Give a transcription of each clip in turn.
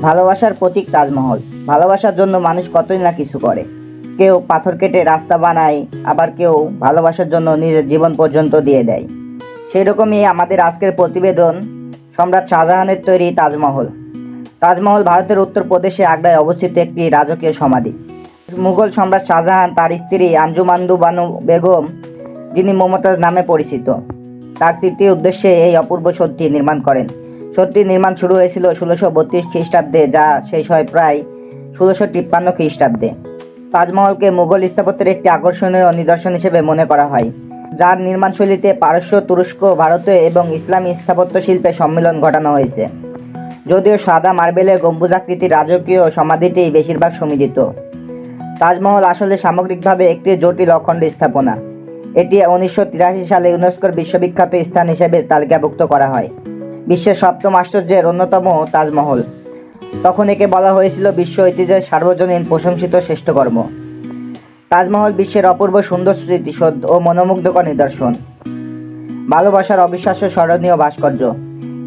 ভালোবাসার প্রতীক তাজমহল। ভালোবাসার জন্য মানুষ কতই না কিছু করে। কেউ পাথর কেটে রাস্তা বানায়, আবার কেউ ভালোবাসার জন্য নিজের জীবন পর্যন্ত দিয়ে দেয়। সেই রকমই আমাদের আজকের প্রতিবেদন, সম্রাট শাহজাহানের তৈরি তাজমহল। তাজমহল ভারতের উত্তরপ্রদেশে আগ্রায় অবস্থিত একটি রাজকীয় সমাধি। মুঘল সম্রাট শাহজাহান তার স্ত্রী আঞ্জুমান্দু বানু বেগম, যিনি মমতাজ নামে পরিচিত, তার স্মৃতির উদ্দেশ্যে এই অপূর্ব সত্যি নির্মাণ করেন। সত্যির নির্মাণ শুরু হয়েছিল 1632 খ্রিস্টাব্দে, যা শেষ হয় প্রায় 1653 খ্রিস্টাব্দে। তাজমহলকে মুঘল স্থাপত্যের একটি আকর্ষণীয় নিদর্শন হিসেবে মনে করা হয়, যার নির্মাণশৈলীতে পারস্য, তুরস্ক, ভারতীয় এবং ইসলামী স্থাপত্য শিল্পের সম্মিলন ঘটানো হয়েছে। যদিও সাদা মার্বেলের গম্বুজাকৃতির রাজকীয় সমাধিটি বেশিরভাগ সমিজিত, তাজমহল আসলে সামগ্রিকভাবে একটি জটিল অখণ্ড স্থাপনা। এটি 1983 সালে ইউনেস্কোর বিশ্ববিখ্যাত স্থান হিসেবে তালিকাভুক্ত করা হয়। বিশ্বের সপ্তম আশ্চর্যের অন্যতম তাজমহল। তখন একে বলা হয়েছিল বিশ্ব ঐতিহ্যের সার্বজনীন প্রশংসিত শ্রেষ্ঠকর্ম। তাজমহল বিশ্বের অপূর্ব সুন্দর স্মৃতিসৌধ ও মনোমুগ্ধকর নিদর্শন। ভালোবাসার অবিশ্বাস্য স্মরণীয় ভাস্কর্য।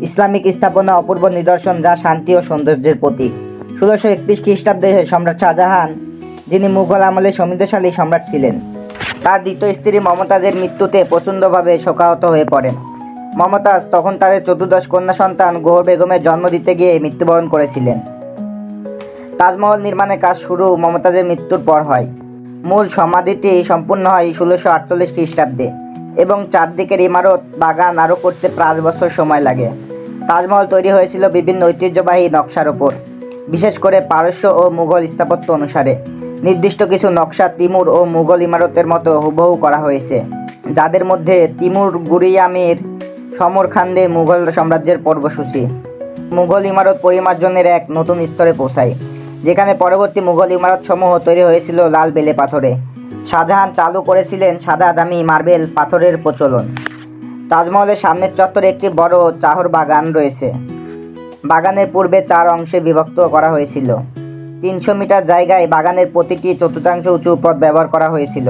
ইসলামিক স্থাপনা অপূর্ব নিদর্শন, যা শান্তি ও সৌন্দর্যের প্রতীক। 1631 খ্রিস্টাব্দে সম্রাট শাহজাহান, যিনি মুঘল আমলে সমৃদ্ধশালী সম্রাট ছিলেন, তার দ্বিতীয় স্ত্রী মমতাজের মৃত্যুতে প্রচণ্ডভাবে শোকাহত হয়ে পড়েন। মমতাজ তখন তাদের চতুর্দশ কন্যা সন্তান গৌহর বেগমের জন্ম দিতে গিয়ে মৃত্যুবরণ করেছিলেন। তাজমহল নির্মাণের কাজ শুরু মমতাজের মৃত্যুর পর হয়। মূল সমাধিটি সম্পূর্ণ হয় 1648 খ্রিস্টাব্দে এবং চারদিকের ইমারত, বাগান আরও করতে 5 বছর সময় লাগে। তাজমহল তৈরি হয়েছিল বিভিন্ন ঐতিহ্যবাহী নকশার ওপর, বিশেষ করে পারস্য ও মুঘল স্থাপত্য অনুসারে। নির্দিষ্ট কিছু নকশা তিমুর ও মুঘল ইমারতের মতো হুবহু করা হয়েছে, যাদের মধ্যে তিমুর গুরিয়ামির সমরখান্দে মুঘল সাম্রাজ্যের পূর্বসূচি। মুঘল ইমারত পরিমার্জনের এক নতুন স্তরে পৌঁছায়, যেখানে পরবর্তী মুঘল ইমারতসমূহ তৈরি হয়েছিল লাল বেলে পাথরে। শাহজাহান চালু করেছিলেন সাদা দামি মার্বেল পাথরের প্রচলন। তাজমহলের সামনের চত্বরে একটি বড় চাহর বাগান রয়েছে। বাগানের পূর্বে 4 অংশে বিভক্ত করা হয়েছিল। 300 মিটার জায়গায় বাগানের প্রতিটি চতুর্থাংশ উঁচু পথ ব্যবহার করা হয়েছিল।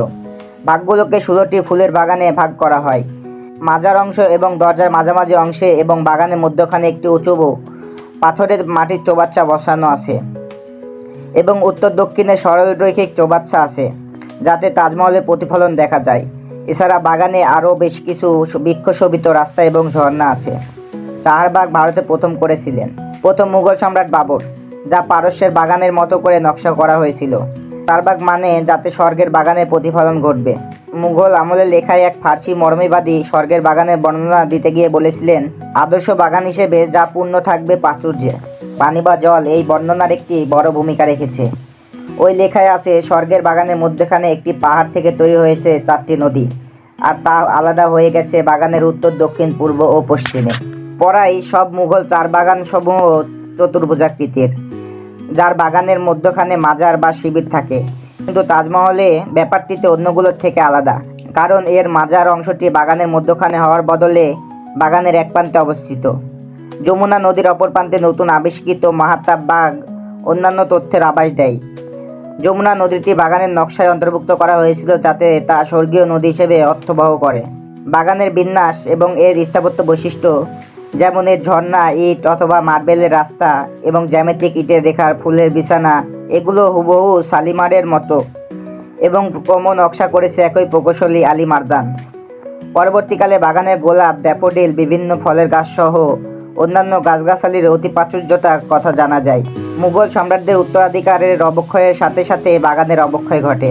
ভাগগুলোকে 16টি ফুলের বাগানে ভাগ করা হয়। মাজার অংশ এবং দরজার মাঝামাঝি অংশে এবং বাগানের মধ্যখানে একটি উঁচু পাথরের মাটির চৌবাচ্চা বসানো আছে এবং উত্তর দক্ষিণে সরলরৈখিক চৌবাচ্চা আছে, যাতে তাজমহলের প্রতিফলন দেখা যায়। এছাড়া বাগানে আরও বেশ কিছু বৃক্ষশোভিত রাস্তা এবং ঝর্ণা আছে। চারবাগ ভারতে প্রথম করেছিলেন প্রথম মুঘল সম্রাট বাবর, যা পারস্যের বাগানের মতো করে নকশা করা হয়েছিল। চারবাগ মানে যাতে স্বর্গের বাগানের প্রতিফলন ঘটবে। মুঘল আমলে লেখায় এক ফার্সি মরমীবাদী স্বর্গের বাগানের বর্ণনা দিতে গিয়ে বলেছিলেন, আদর্শ বাগান হিসেবে যা পূর্ণ থাকবে প্রাচুর্যে, পানি বা জল এই বর্ণনার একটি বড় ভূমিকা রেখেছে। ওই লেখায় আছে, স্বর্গের বাগানের মধ্যখানে একটি পাহাড় থেকে তৈরি হয়েছে 4টি নদী, আর তা আলাদা হয়ে গেছে বাগানের উত্তর, দক্ষিণ, পূর্ব ও পশ্চিমে। পরাই সব মুঘল চার বাগান সমূহ চতুর্ভুজাকৃতির, যার বাগানের মধ্যখানে মাজার বা শিবির থাকে। কিন্তু তাজমহলে ব্যাপারটিতে অন্যগুলোর থেকে আলাদা, কারণ এর মাজার অংশটি বাগানের মধ্যখানে হওয়ার বদলে বাগানের এক প্রান্তে অবস্থিত। যমুনা নদীর অপর প্রান্তে নতুন আবিষ্কৃত মাহাতাব বাগ অন্যান্য তথ্যের আভাস দেয়। যমুনা নদীটি বাগানের নকশায় অন্তর্ভুক্ত করা হয়েছিল, যাতে তা স্বর্গীয় নদী হিসেবে অর্থবহ করে। বাগানের বিন্যাস এবং এর স্থাপত্য বৈশিষ্ট্য, যেমন এর ঝর্ণা, ইট অথবা মার্বেলের রাস্তা এবং জ্যামিতিক ইটের রেখার ফুলের বিছানা, এগুলো হুবহু শালিমারের মতো এবং ক্রম নকশা করেছে একই প্রকৌশলী আলী মারদান। পরবর্তীকালে বাগানের গোলাপ, ড্যাফোডিল, বিভিন্ন ফলের গাছ সহ অন্যান্য গাছগাছালির অতি প্রাচুর্যতার কথা জানা যায়। মুঘল সম্রাটদের উত্তরাধিকারের অবক্ষয়ের সাথে সাথে বাগানের অবক্ষয় ঘটে।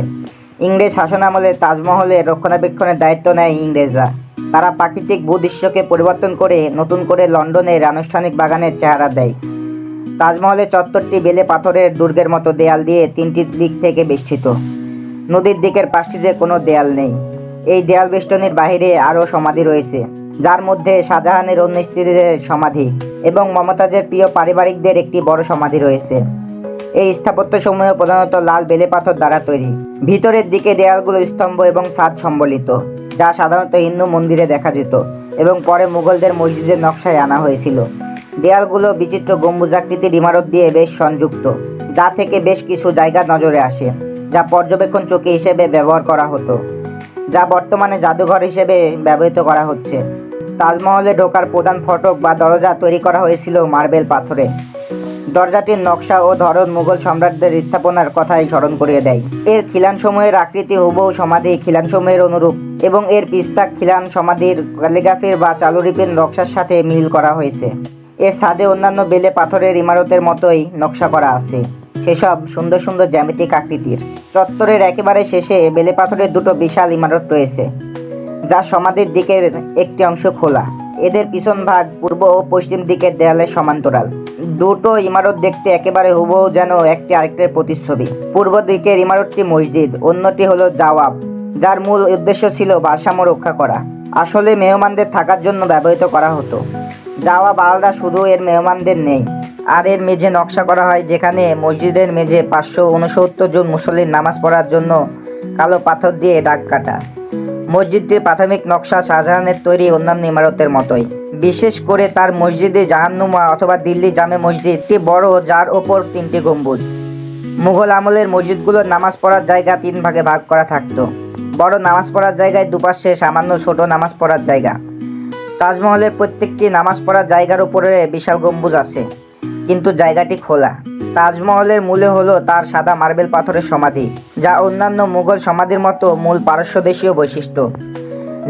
ইংরেজ শাসনামলে তাজমহলের রক্ষণাবেক্ষণের দায়িত্ব নেয় ইংরেজরা। তারা প্রাকৃতিক ভূদৃশ্যকে পরিবর্তন করে নতুন করে লন্ডনের আনুষ্ঠানিক বাগানের চেহারা দেয়। তাজমহলের চত্বরটি বেলে পাথরের দুর্গের মতো দেয়াল দিয়ে 3টি দিক থেকে বেষ্টিত। নদীর দিকের পাশটিতে কোনো দেয়াল নেই। এই দেয়াল বেষ্টনীর বাহিরে আরও সমাধি রয়েছে, যার মধ্যে শাহজাহানের অন্য স্ত্রীদের সমাধি এবং মমতাজের প্রিয় পারিবারিকদের একটি বড় সমাধি রয়েছে। এই স্থাপত্যসমূহ প্রধানত লাল বেলে পাথর দ্বারা তৈরি। ভিতরের দিকে দেয়ালগুলো স্তম্ভ এবং ছাদ সম্বলিত, যা সাধারণত হিন্দু মন্দিরে দেখা যেত এবং পরে মুঘলদের মসজিদের নকশায় আনা হয়েছিল। দেয়ালগুলো বিচিত্র গম্বুজাকৃতির ইমারত দিয়ে বেশ সংযুক্ত, যা থেকে বেশ কিছু জায়গা নজরে আসে, যা পর্যবেক্ষণ চৌকি হিসেবে ব্যবহার করা হতো, যা বর্তমানে জাদুঘর হিসেবে ব্যবহৃত করা হচ্ছে। তাজমহলে ঢোকার প্রধান ফটক বা দরজা তৈরি করা হয়েছিল মার্বেল পাথরে। দরজাটির নকশা ও ধরন মুঘল সম্রাটদের স্থাপনার কথাই স্মরণ করিয়ে দেয়। এর খিলানসমূহের আকৃতি হুবহু সমাধি খিলানসমূহের অনুরূপ এবং এর পিস্তাক খিলান সমাধির ক্যালিগ্রাফির বা চালুলিপির নকশার সাথে মিল করা হয়েছে। এর ছাদে অন্যান্য বেলে পাথরের ইমারতের মতোই নকশা করা আছে, সেসব সুন্দর সুন্দর জ্যামিতিক আকৃতির। চত্বরের একেবারে শেষে বেলে পাথরের দুটো বিশাল ইমারত রয়েছে, যা সমাধির দিকের একটি অংশ খোলা। এদের পিছন ভাগ পূর্ব ও পশ্চিম দিকের দেয়ালের সমান্তরাল। দুটো ইমারত দেখতে একেবারে হুবহু যেন একটি আরেকটির প্রতিচ্ছবি। পূর্ব দিকের ইমারতটি মসজিদ, অন্যটি হলো জাওয়াব, যার মূল উদ্দেশ্য ছিল ভারসাম্য রক্ষা করা। আসলে মেহমানদের থাকার জন্য ব্যবহৃত করা হতো। জাওয়াব আলাদা শুধু এর মেহমানদের নেই, আর এর মেঝে নকশা করা হয়, যেখানে মসজিদের মেঝে 569 জন মুসল্লির নামাজ পড়ার জন্য কালো পাথর দিয়ে দাগ কাটা। মসজিদটির প্রাথমিক নকশা শাহজাহানের তৈরি অন্যান্য ইমারতের মতোই। বিশেষ করে তার মসজিদে জাহান্নুমা অথবা দিল্লি জামে মসজিদটি বড়, যার ওপর 3টি গম্বুজ। মুঘল আমলের মসজিদগুলোর নামাজ পড়ার জায়গা 3 ভাগে ভাগ করা থাকতো। বড় নামাজ পড়ার জায়গায় দুপাশে সামান্য ছোট নামাজ পড়ার জায়গা। তাজমহলের প্রত্যেকটি নামাজ পড়ার জায়গার উপরে বিশাল গম্বুজ আছে, কিন্তু জায়গাটি খোলা। তাজমহলের মূলে হলো তার সাদা মার্বেল পাথরের সমাধি, যা অন্যান্য মুঘল সমাধির মতো মূল পারস্য দেশীয় বৈশিষ্ট্য,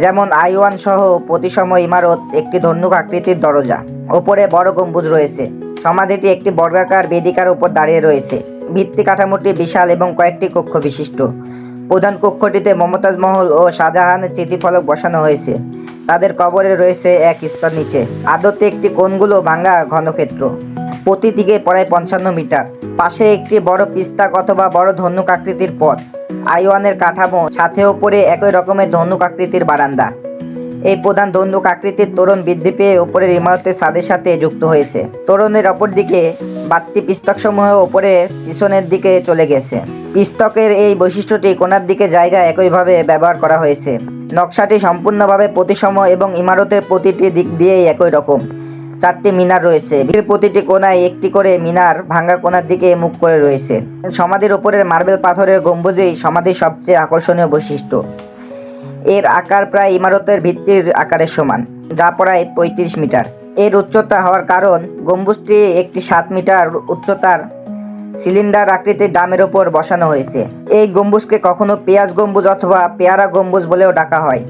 যেমন আইওয়ান সহ প্রতিসম ইমারত, একটি ধনুক আকৃতির দরজা, ওপরে বড় গম্বুজ রয়েছে। সমাধিটি একটি বর্গাকার বেদিকার উপর দাঁড়িয়ে রয়েছে। ভিত্তি কাঠামোটি বিশাল এবং কয়েকটি কক্ষ বিশিষ্ট। প্রধান কক্ষটিতে মমতাজ মহল ও শাহজাহানের স্মৃতিফলক বসানো হয়েছে। তাদের কবরে রয়েছে এক স্তর নিচে। আদতে একটি কোণগুলো ভাঙা ঘনক্ষেত্র, প্রতিদিকে প্রায় 55 মিটার। পাশে একটি বড় পিস্তাক অথবা বড় ধনুক আকৃতির পথ। আইওয়ানের কাঠামো, সাথে ওপরে একই রকমের ধনুক আকৃতির বারান্দা। এই প্রধান ধনুক আকৃতির তোরণ বৃদ্ধি পেয়ে ওপরের ইমারতের ছাদের সাথে যুক্ত হয়েছে। তোরণের অপর দিকে বাড়তি পিস্তকসমূহ ওপরে পিছনের দিকে চলে গেছে। পিস্তকের এই বৈশিষ্ট্যটি কোণার দিকে জায়গা একইভাবে ব্যবহার করা হয়েছে। নকশাটি সম্পূর্ণভাবে প্রতিসম এবং ইমারতের প্রতিটি দিক দিয়েই একই রকম। 4টি মিনার রয়েছে। প্রতিটি কোণায় একটি করে মিনার ভাঙা কোণার দিকে মুখ করে রয়েছে। সমাধির ওপরের মার্বেল পাথরের গম্বুজই সমাধির সবচেয়ে আকর্ষণীয় বৈশিষ্ট্য। এর আকার প্রায় ইমারতের ভিত্তির আকারের সমান, যা প্রায় 35 মিটার। এর উচ্চতা হওয়ার কারণ, গম্বুজটি একটি 7 মিটার উচ্চতার সিলিন্ডার আকৃতির ডামের ওপর বসানো হয়েছে। এই গম্বুজকে কখনো পেঁয়াজ গম্বুজ অথবা পেয়ারা গম্বুজ বলেও ডাকা হয়।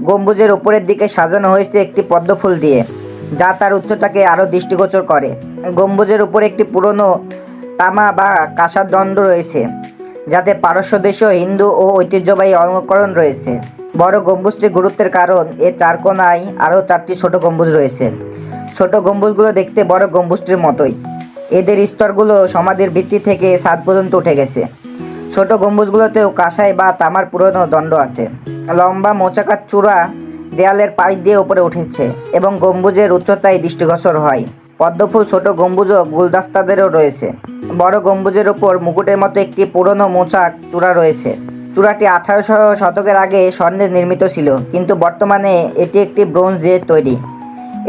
গম্বুজের উপরের দিকে সাজানো হয়েছে একটি পদ্ম ফুল দিয়ে, যা তার উচ্চতাকে আরও দৃষ্টিগোচর করে। গম্বুজের উপরে একটি পুরনো তামা বা কাঁসার দণ্ড রয়েছে, যাতে পারস্য দেশীয় হিন্দু ও ঐতিহ্যবাহী অলঙ্করণ রয়েছে। বড় গম্বুজটির গুরুত্বের কারণ, এর 4 কোণায় আরও 4টি ছোট গম্বুজ রয়েছে। ছোট গম্বুজগুলো দেখতে বড় গম্বুজটির মতোই। এদের স্তরগুলো সমাধির ভিত্তি থেকে ছাদ পর্যন্ত উঠে গেছে। ছোট গম্বুজগুলোতেও কাঁসাই বা তামার পুরনো দণ্ড আছে। লম্বা মোচাকার চূড়া দেয়ালের পাশ দিয়ে উপরে উঠেছে এবং গম্বুজের উচ্চতায় দৃষ্টিগোচর হয়। পদ্মফুল ছোট গম্বুজ ও গুলদাস্তাদেরও রয়েছে। বড় গম্বুজের উপর মুকুটের মতো একটি পুরনো মোচাক চূড়া রয়েছে। চূড়াটি 1800 শতকের আগে স্বর্ণের নির্মিত ছিল, কিন্তু বর্তমানে এটি একটি ব্রোঞ্জ দিয়ে তৈরি।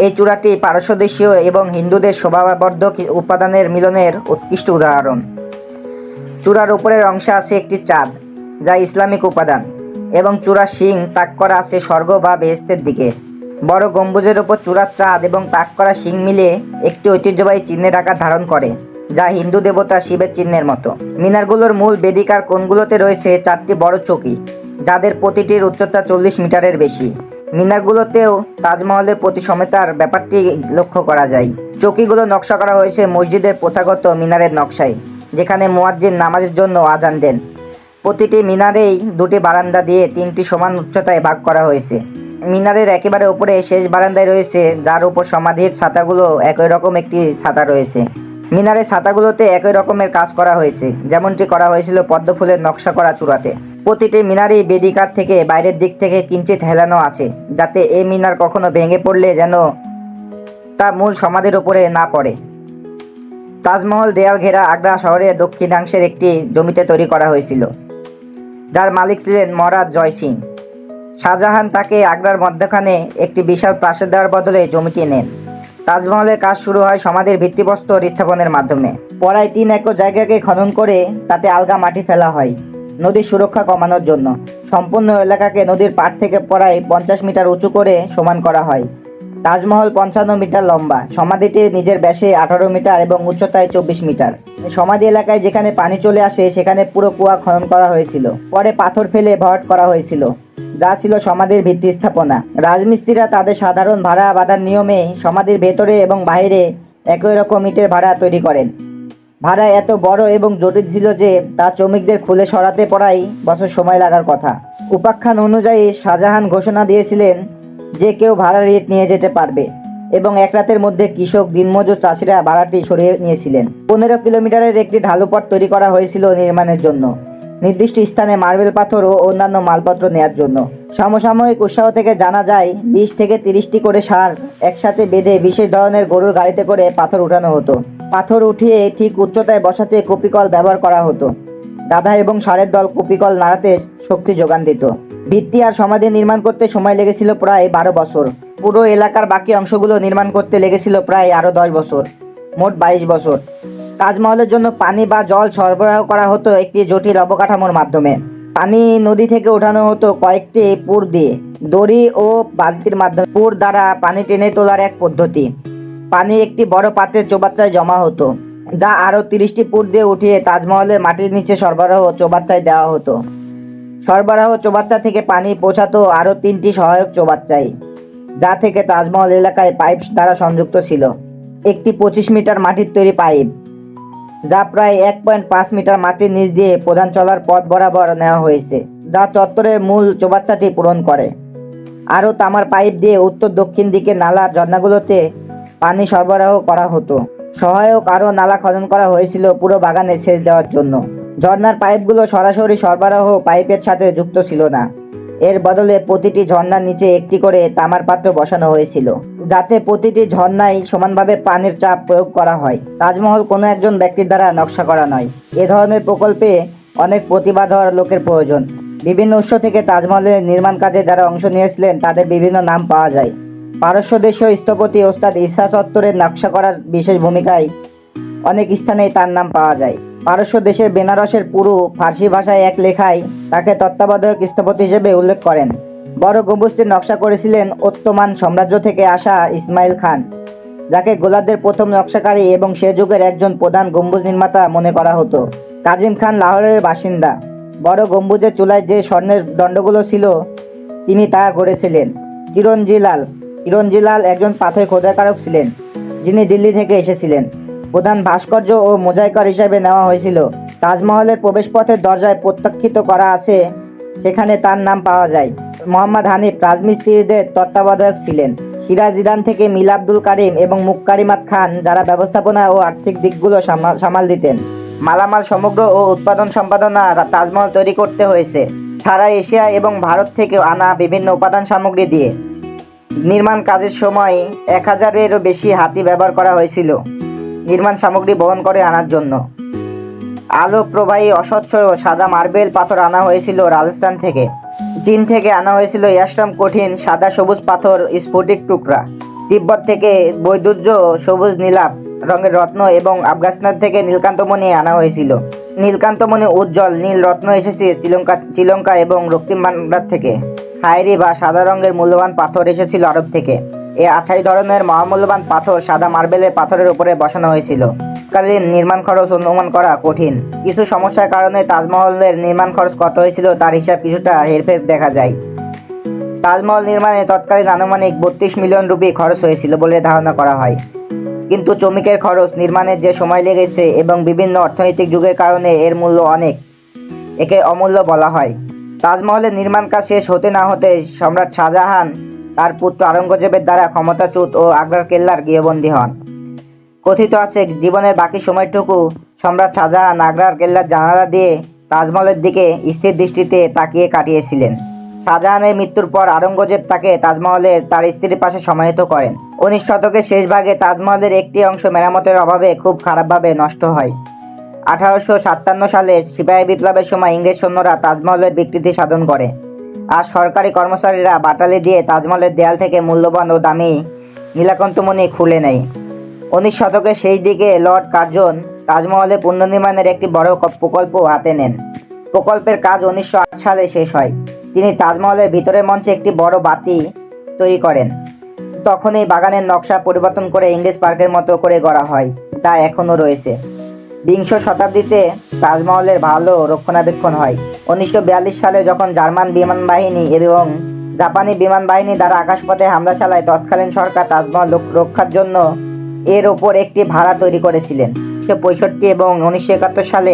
এই চূড়াটি পারস্য দেশীয় এবং হিন্দুদের শোভাবর্ধক উপাদানের মিলনের উৎকৃষ্ট উদাহরণ। চূড়ার উপরের অংশে আছে একটি চাঁদ, যা ইসলামিক উপাদান, এবং চূড়ার শিং তাক করা আছে স্বর্গ বা বেহেশতের দিকে। বড় গম্বুজের উপর চূড়ার চাঁদ এবং তাক করা শিং মিলে একটি ঐতিহ্যবাহী চিহ্নের আকার ধারণ করে, যা হিন্দু দেবতা শিবের চিহ্নের মতো। মিনারগুলোর মূল বেদিকার কোণগুলোতে রয়েছে 4টি বড় চৌকি, যাদের প্রতিটির উচ্চতা 40 মিটারের বেশি। মিনারগুলোতেও তাজমহলের প্রতিসমতার ব্যাপারটি লক্ষ্য করা যায়। চৌকিগুলো নকশা করা হয়েছে মসজিদের প্রথাগত মিনারের নকশায়, যেখানে মুয়াজ্জিন নামাজের জন্য আজান দেন। প্রতিটি মিনারেই 2টি বারান্দা দিয়ে 3টি সমান উচ্চতায় ভাগ করা হয়েছে। মিনারের একেবারে উপরে শেষ বারান্দায় রয়েছে, যার উপর সমাধির ছাতাগুলো একই রকম একটি ছাতা রয়েছে। মিনারের ছাতাগুলোতে একই রকমের কাজ করা হয়েছে, যেমনটি করা হয়েছিল পদ্ম ফুলের নকশা করা চূড়াতে। প্রতিটি মিনারই বেদিকার থেকে বাইরের দিক থেকে কিঞ্চিত হেলানো আছে, যাতে এই মিনার কখনো ভেঙে পড়লে যেন তা মূল সমাধির উপরে না পড়ে। তাজমহল দেয়াল ঘেরা আগ্রা শহরের দক্ষিণাংশের একটি জমিতে তৈরি করা হয়েছিল, যার মালিক ছিলেন মহারাজ জয় সিং। শাহজাহান তাকে আগ্রার মধ্যখানে একটি বিশাল প্রাসাদ দেওয়ার বদলে জমিটি নেন। তাজমহলের কাজ শুরু হয় সমাধির ভিত্তিপ্রস্তর স্থাপনের মাধ্যমে। প্রায় 3 একর জায়গাকে খনন করে তাতে আলগা মাটি ফেলা হয় নদীর সুরক্ষা কমানোর জন্য। সম্পূর্ণ এলাকাকে নদীর পাড় থেকে প্রায় 50 মিটার উঁচু করে সমান করা হয়। তাজমহল 55 মিটার লম্বা। সমাধিটি নিজের ব্যাসে 18 মিটার এবং উচ্চতায় 24 মিটার। সমাধি এলাকায় যেখানে পানি চলে আসে সেখানে পুরো কুয়া খনন করা হয়েছিল। পরে পাথর ফেলে ভরাট করা হয়েছিল, যা ছিল সমাধির ভিত্তি স্থাপনা। রাজমিস্ত্রিরা তাদের সাধারণ ভাড়া বাঁধার নিয়মে সমাধির ভেতরে এবং বাইরে একই রকম ইটের ভাড়া তৈরি করেন। ভাড়া এত বড় এবং জটিল ছিল যে তা শ্রমিকদের খুলে সরাতে প্রায় বছর সময় লাগার কথা। উপাখ্যান অনুযায়ী শাহজাহান ঘোষণা দিয়েছিলেন যে কেউ ভাড়ার ইট নিয়ে যেতে পারবে এবং এক রাতের মধ্যে কৃষক, দিনমজুর, চাষিরা ভাড়াটি সরিয়ে নিয়েছিলেন। 15 কিলোমিটারের একটি ঢালু পথ তৈরি করা হয়েছিল নির্মাণের জন্য, নির্দিষ্ট স্থানে মার্বেল পাথর ও অন্যান্য মালপত্র নেয়ার জন্য। সমসাময়িক উৎসাহ থেকে জানা যায় 20 থেকে 30টি করে ষাঁড় একসাথে বেঁধে বিশেষ ধরনের গরুর গাড়িতে করে পাথর উঠানো হতো। পাথর উঠিয়ে ঠিক উচ্চতায় বসাতে কপিকল ব্যবহার করা হতো। গাধা এবং ষাঁড়ের দল কপিকল নাড়াতে শক্তি যোগান দিত। ভিত্তি আর সমাধি নির্মাণ করতে সময় লেগেছিল প্রায় 12 বছর। পুরো এলাকার বাকি অংশগুলো নির্মাণ করতে লেগেছিল প্রায় আরও 10 বছর, মোট 22 বছর। তাজমহলের জন্য পানি বা জল সরবরাহ করা হতো একটি জটিল অবকাঠামোর মাধ্যমে। পানি নদী থেকে ওঠানো হতো কয়েকটি পুর দিয়ে, দড়ি ও বালতির মাধ্যমে। পুর দ্বারা পানি টেনে তোলার এক পদ্ধতি। পানি একটি বড় পাত্রের চৌবাচ্চায় জমা হতো, যা আরও 30টি পুর দিয়ে উঠিয়ে তাজমহলের মাটির নিচে সরবরাহ চৌবাচ্চায় দেওয়া হতো। সরবরাহ চৌবাচ্চা থেকে পানি পৌঁছাতো আরও 3টি সহায়ক চৌবাচ্চায়, যা থেকে তাজমহল এলাকায় পাইপ দ্বারা সংযুক্ত ছিল। একটি 25 মিটার মাটির তৈরি পাইপ, যা প্রায় 1.5 মিটার মাটির নিচ দিয়ে প্রধান চলার পথ বরাবর নেওয়া হয়েছে, যা চত্বরের মূল চৌবাচ্চাটি পূরণ করে। আরও তামার পাইপ দিয়ে উত্তর দক্ষিণ দিকে নালার ঝর্ণাগুলোতে পানি সরবরাহ করা হতো। সহায়ক আরও নালা খনন করা হয়েছিল পুরো বাগানে সেচ দেওয়ার জন্য। ঝর্ণার পাইপগুলো সরাসরি সরবরাহ পাইপের সাথে যুক্ত ছিল না। এর বদলে প্রতিটি ঝর্ণার নিচে একটি করে তামার পাত্র বসানো হয়েছিল, যাতে প্রতিটি ঝর্ণায় সমানভাবে পানির চাপ প্রয়োগ করা হয়। তাজমহল কোনো একজন ব্যক্তির দ্বারা নকশা করা নয়। এ ধরনের প্রকল্পে অনেক প্রতিভাধর লোকের প্রয়োজন। বিভিন্ন উৎস থেকে তাজমহলের নির্মাণ কাজে যারা অংশ নিয়েছিলেন তাদের বিভিন্ন নাম পাওয়া যায়। পারস্য দেশীয় স্থপতি ওস্তাদ ইসা চত্বরের নকশা করার বিশেষ ভূমিকায় অনেক স্থানেই তার নাম পাওয়া যায়। পারস্য দেশের বেনারসের পুরু ফার্সি ভাষায় এক লেখায় তাকে তত্ত্বাবধায়ক স্থপতি হিসেবে উল্লেখ করেন। বড় গম্বুজটির নকশা করেছিলেন ওত্তমান সাম্রাজ্য থেকে আসা ইসমাইল খান, যাকে গোলাপদের প্রথম নকশাকারী এবং সে যুগের একজন প্রধান গম্বুজ নির্মাতা মনে করা হতো। কাজিম খান লাহোরের বাসিন্দা। বড় গম্বুজের চূড়ায় যে স্বর্ণের দণ্ডগুলো ছিল তিনি তা গড়েছিলেন। চিরঞ্জিলাল একজন পাথর খোদাইকারক ছিলেন, যিনি দিল্লি থেকে এসেছিলেন। প্রধান ভাস্কর্য ও মোজাইকার হিসাবে নেওয়া হয়েছিল। তাজমহলের প্রবেশপথের দরজায় প্রত্যাখ্যিত করা আছে, সেখানে তার নাম পাওয়া যায়। মোহাম্মদ হানিফ রাজমিস্ত্রিদের তত্ত্বাবধায়ক ছিলেন। সিরাজ ইরান থেকে মির আব্দুল কারিম এবং মুক্কারিমাত খান, যারা ব্যবস্থাপনা ও আর্থিক দিকগুলো সামাল দিতেন। মালামাল সমগ্র ও উৎপাদন সম্পাদনা তাজমহল তৈরি করতে হয়েছে সারা এশিয়া এবং ভারত থেকে আনা বিভিন্ন উপাদান সামগ্রী দিয়ে। নির্মাণ কাজের সময় 1000-এরও বেশি হাতি ব্যবহার করা হয়েছিল নির্মাণ সামগ্রী বহন করে আনার জন্য। আলো প্রবাহী অস্বচ্ছ সাদা মার্বেল পাথর আনা হয়েছিল রাজস্থান থেকে। চীন থেকে আনা হয়েছিল ইয়াশ্রাম কঠিন সাদা সবুজ পাথর স্ফটিক টুকরা। তিব্বত থেকে বৈদুর্য সবুজ নীলাভ রঙের রত্ন এবং আফগানিস্তান থেকে নীলকান্তমণি আনা হয়েছিল। নীলকান্তমণি উজ্জ্বল নীল রত্ন এসেছে শ্রীলঙ্কা এবং দক্ষিণ ভান্ডার থেকে। খায়রি বা সাদা রঙের মূল্যবান পাথর এসেছিল আরব থেকে। এই 28 ধরনের মহামূল্যবান পাথর সাদা মার্বেলের পাথরের উপরে বসানো হয়েছিল। কালীন নির্মাণ খরচ অনুমান করা কঠিন। কিছু সমস্যার কারণে তাজমহলের নির্মাণ খরচ কত হয়েছিল তার হিসাব কিছুটা হেরফের দেখা যায়। তাজমহল নির্মাণে তৎকালীন আনুমানিক 32 মিলিয়ন রুপি খরচ হয়েছিল বলে ধারণা করা হয়। কিন্তু শ্রমিকের খরচ, নির্মাণের যে সময় লেগেছে এবং বিভিন্ন অর্থনৈতিক যুগের কারণে এর মূল্য অনেক, একে অমূল্য বলা হয়। তাজমহলের নির্মাণ কাজ শেষ হতে না হতে সম্রাট শাহজাহান তার পুত্র আওরঙ্গজেবের দ্বারা ক্ষমতাচ্যুত ও আগ্রার কেল্লার গৃহবন্দী হন। কথিত আছে জীবনের বাকি সময়টুকু সম্রাট শাহজাহান আগ্রার কেল্লার জানালা দিয়ে তাজমহলের দিকে স্থির দৃষ্টিতে তাকিয়ে কাটিয়েছিলেন। শাহজাহানের মৃত্যুর পর আওরঙ্গজেব তাকে তাজমহলের তার স্ত্রীর পাশে সমাহিত করেন। 19 শতকের শেষ ভাগে তাজমহলের একটি অংশ মেরামতের অভাবে খুব খারাপভাবে নষ্ট হয়। 1857 সালে সিপাহী বিপ্লবের সময় ইংরেজ সৈন্যরা তাজমহলের বিকৃতি সাধন করে, আর সরকারি কর্মচারীরা বাটালি দিয়ে তাজমহলের দেয়াল থেকে মূল্যবান ও দামি নীলকান্তমণি খুলে নেয়। 19 শতকের শেষ দিকে লর্ড কার্জন তাজমহলের পুনর্নির্মাণের একটি বড় প্রকল্প হাতে নেন। প্রকল্পের কাজ 1908 সালে শেষ হয়। তিনি তাজমহলের ভিতরের মঞ্চে একটি বড় বাতি তৈরি করেন, তখন এই বাগানের নকশা পরিবর্তন করে ইংলিশ পার্কের মতো করে গড়া হয়, যা এখনও রয়েছে। বিংশ শতাব্দীতে তাজমহলের ভালো রক্ষণাবেক্ষণ হয়। 1942 সালে যখন জার্মান বিমান বাহিনী এবং জাপানি বিমান বাহিনী দ্বারা আকাশপথে হামলা চালায়, তৎকালীন সরকার তাজমহল রক্ষার জন্য এর ওপর একটি ভাড়া তৈরি করেছিলেন। 1965 এবং 1971 সালে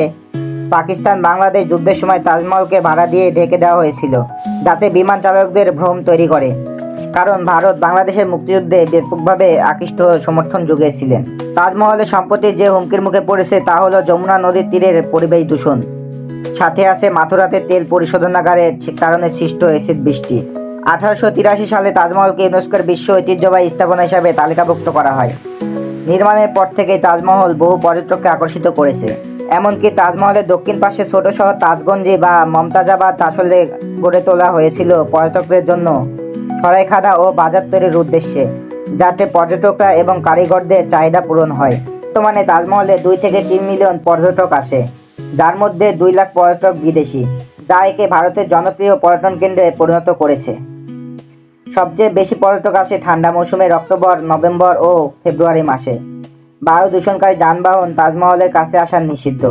পাকিস্তান বাংলাদেশ যুদ্ধের সময় তাজমহলকে ভাড়া দিয়ে ঢেকে দেওয়া হয়েছিল, যাতে বিমান চালকদের ভ্রম তৈরি করে, কারণ ভারত বাংলাদেশের মুক্তিযুদ্ধে ব্যাপকভাবে আকৃষ্ট সমর্থন জুগিয়েছিলেন। তাজমহলের সম্পত্তি যে হুমকির মুখে পড়েছে তা হলো যমুনা নদীর তীরের পরিবেশ দূষণ, সাথে আছে মাথুরাতে তেল পরিশোধনাগারের কারণে সৃষ্ট অ্যাসিড বৃষ্টি। 1883 সালে তাজমহলকে ইউনেস্কোর বিশ্ব ঐতিহ্যবাহী স্থাপনা হিসাবে তালিকাভুক্ত করা হয়। নির্মাণের পর থেকেই তাজমহল বহু পর্যটককে আকর্ষিত করেছে। এমনকি তাজমহলের দক্ষিণ পাশে ছোট শহর তাজগঞ্জি বা মমতাজাবাদ আসলে গড়ে তোলা হয়েছিল পর্যটকদের জন্য সরাইখানা ও বাজার তৈরির উদ্দেশ্যে, যাতে পর্যটকরা এবং কারিগরদের চাহিদা পূরণ হয়। বর্তমানে তাজমহলে 2 থেকে 3 মিলিয়ন পর্যটক আসে, যার মধ্যে 2 লাখ পর্যটক বিদেশি, যা একে ভারতের জনপ্রিয় পর্যটন কেন্দ্রে পরিণত করেছে। সবচেয়ে বেশি পর্যটক আসে ঠান্ডা মৌসুমের অক্টোবর, নভেম্বর ও ফেব্রুয়ারি মাসে। বায়ু দূষণকারী যানবাহন তাজমহলের কাছে আসা নিষিদ্ধ,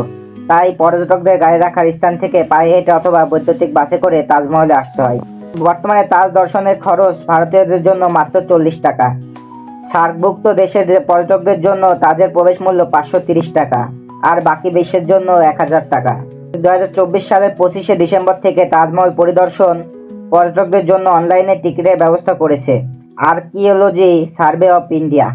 তাই পর্যটকদের গাড়ি রাখার স্থান থেকে পায়ে হেঁটে অথবা বৈদ্যুতিক বাসে করে তাজমহলে আসতে হয়। বর্তমানে তাজ দর্শনের খরচ ভারতীয়দের জন্য মাত্র 40 টাকা। সার্কভুক্ত দেশের পর্যটকদের জন্য তাজের প্রবেশ মূল্য 530 টাকা, আর বাকি বিশ্বের জন্য 1000 টাকা। 2024 সালের 25শে ডিসেম্বর থেকে তাজমহল পরিদর্শন পর্যটকদের জন্য অনলাইনে টিকিটের ব্যবস্থা করেছে আর্কিওলজি সার্ভে অফ ইন্ডিয়া।